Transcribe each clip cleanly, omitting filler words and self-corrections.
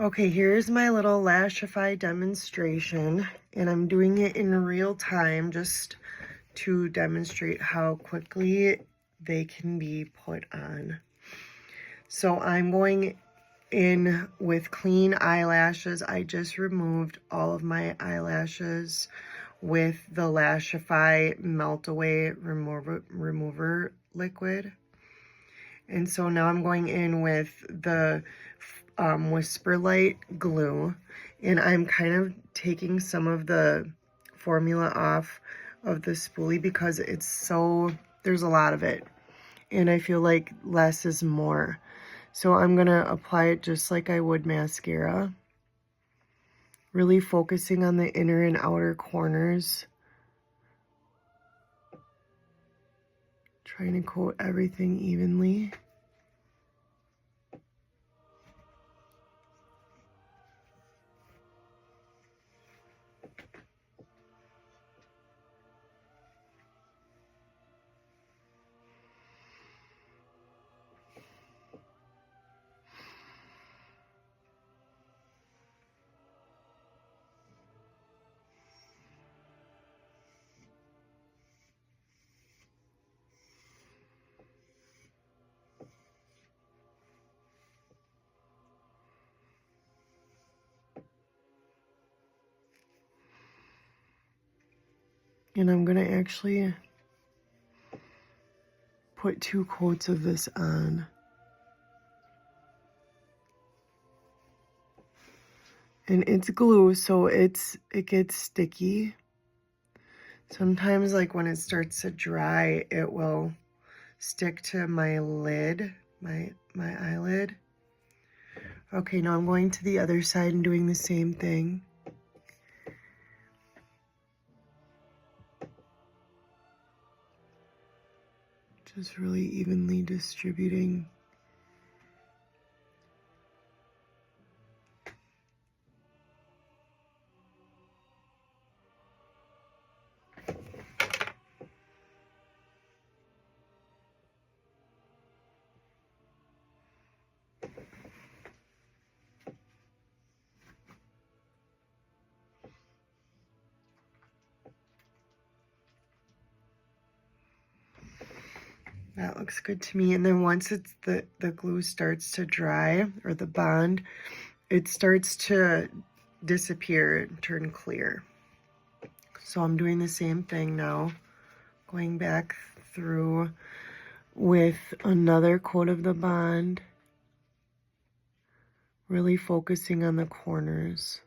Okay, here's my little Lashify demonstration, and I'm doing it in real time just to demonstrate how quickly they can be put on. So I'm going in with clean eyelashes. I just removed all of my eyelashes with the Lashify Melt Away Remover Liquid. And so now I'm going in with the Whisper Light glue, and I'm kind of taking some of the formula off of the spoolie because it's so, there's a lot of it, and I feel like less is more. So I'm gonna apply it just like I would mascara, really focusing on the inner and outer corners, trying to coat everything evenly. And I'm gonna actually put 2 coats of this on. And it's glue, so it gets sticky. Sometimes, like when it starts to dry, it will stick to my lid, my eyelid. Okay, now I'm going to the other side and doing the same thing. Just really evenly distributing. That looks good to me. And then once it's the glue starts to dry, or the bond, it starts to disappear and turn clear. So I'm doing the same thing now, going back through with another coat of the bond, really focusing on the corners.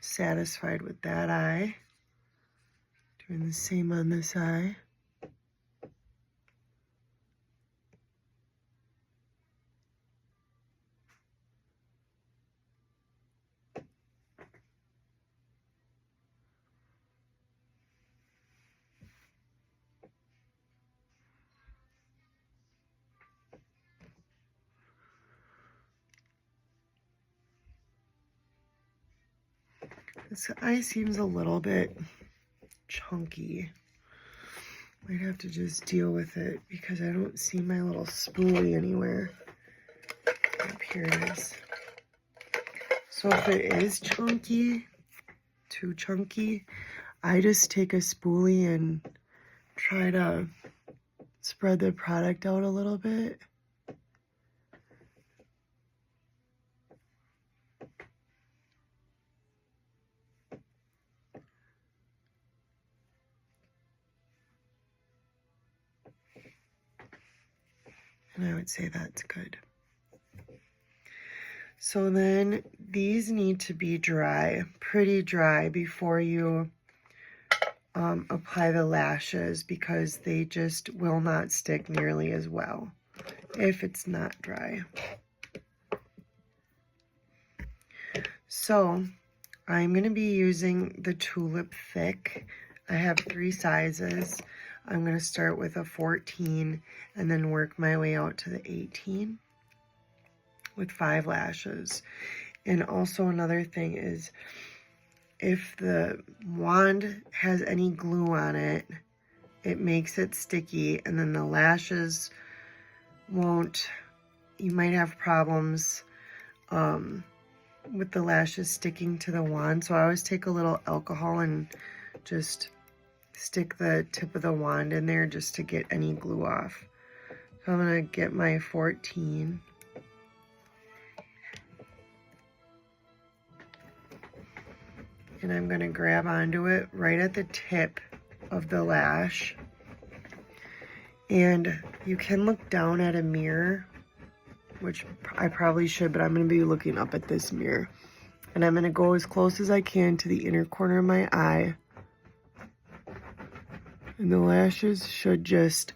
Satisfied with that eye. Doing the same on this eye. This eye seems a little bit chunky. Might have to just deal with it because I don't see my little spoolie anywhere. Up here it is. So if it is chunky, too chunky, I just take a spoolie and try to spread the product out a little bit. And I would say that's good. So then these need to be dry, pretty dry, before you apply the lashes because they just will not stick nearly as well if it's not dry. So I'm going to be using the Tulip Thick. I have 3 sizes. I'm going to start with a 14 and then work my way out to the 18 with 5 lashes. And also another thing is, if the wand has any glue on it, it makes it sticky, and then the lashes won't, you might have problems with the lashes sticking to the wand. So I always take a little alcohol and just stick the tip of the wand in there just to get any glue off. So I'm going to get my 14. And I'm going to grab onto it right at the tip of the lash. And you can look down at a mirror, which I probably should, but I'm going to be looking up at this mirror. And I'm going to go as close as I can to the inner corner of my eye. And the lashes should just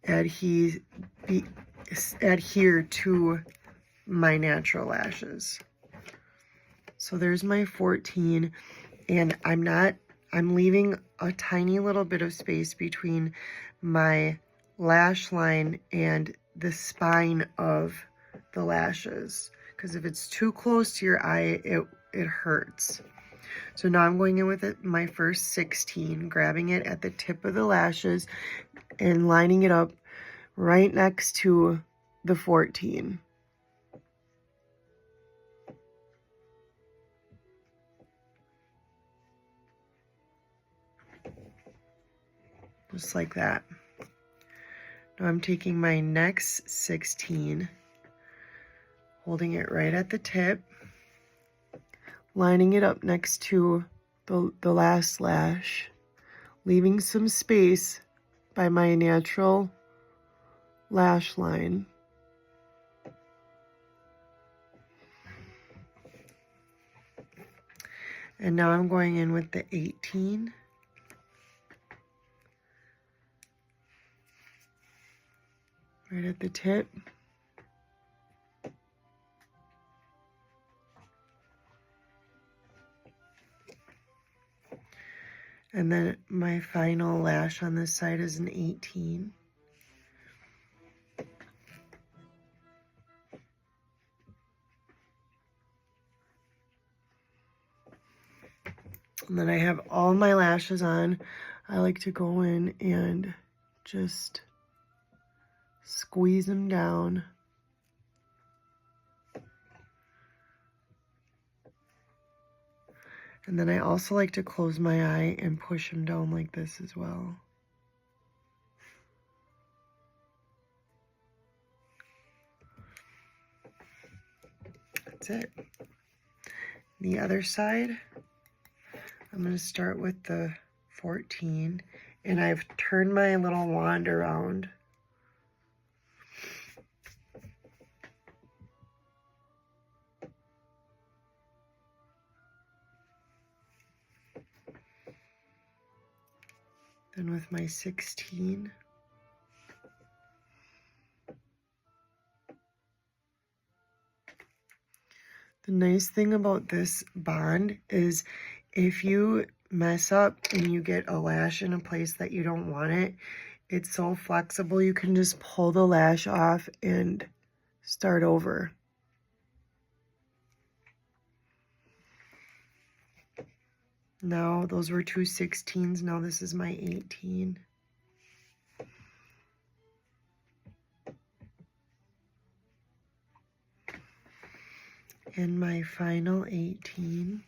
adhere to my natural lashes. So there's my 14, and I'm leaving a tiny little bit of space between my lash line and the spine of the lashes, because if it's too close to your eye, it hurts. So now I'm going in with my first 16, grabbing it at the tip of the lashes and lining it up right next to the 14. Just like that. Now I'm taking my next 16, holding it right at the tip, lining it up next to the last lash, leaving some space by my natural lash line. And now I'm going in with the 18. Right at the tip. And then my final lash on this side is an 18. And then I have all my lashes on. I like to go in and just squeeze them down. And then I also like to close my eye and push them down like this as well. That's it. The other side, I'm going to start with the 14, and I've turned my little wand around. Then with my 16, the nice thing about this bond is if you mess up and you get a lash in a place that you don't want it, it's so flexible you can just pull the lash off and start over. Now those were 2 16s, now this is my 18. And my final 18.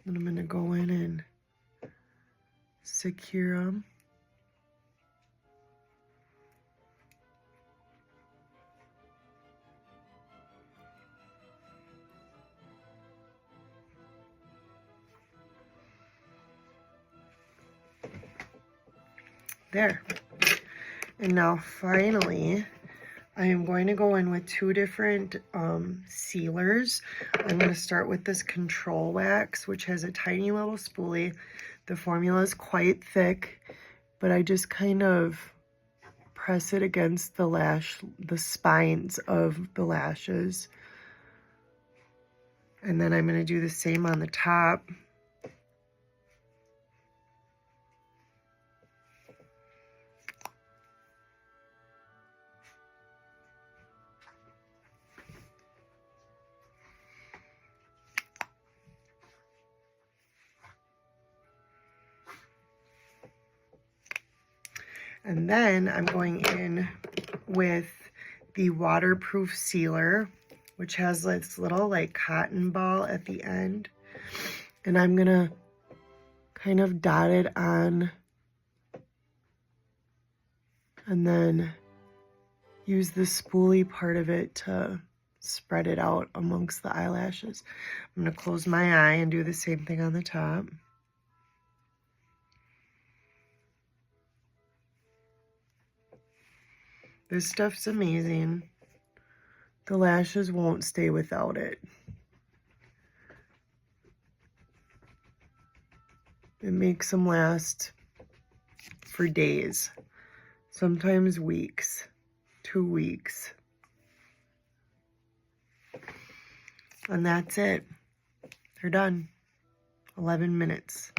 And I'm going to go in and secure them. There. And now finally, I am going to go in with 2 different sealers. I'm going to start with this control wax, which has a tiny little spoolie. The formula is quite thick, but I just kind of press it against the spines of the lashes. And then I'm going to do the same on the top. And then I'm going in with the waterproof sealer, which has this little like cotton ball at the end. And I'm gonna kind of dot it on and then use the spoolie part of it to spread it out amongst the eyelashes. I'm gonna close my eye and do the same thing on the top. This stuff's amazing. The lashes won't stay without it. It makes them last for days, sometimes weeks, 2 weeks. And that's it. They're done. 11 minutes.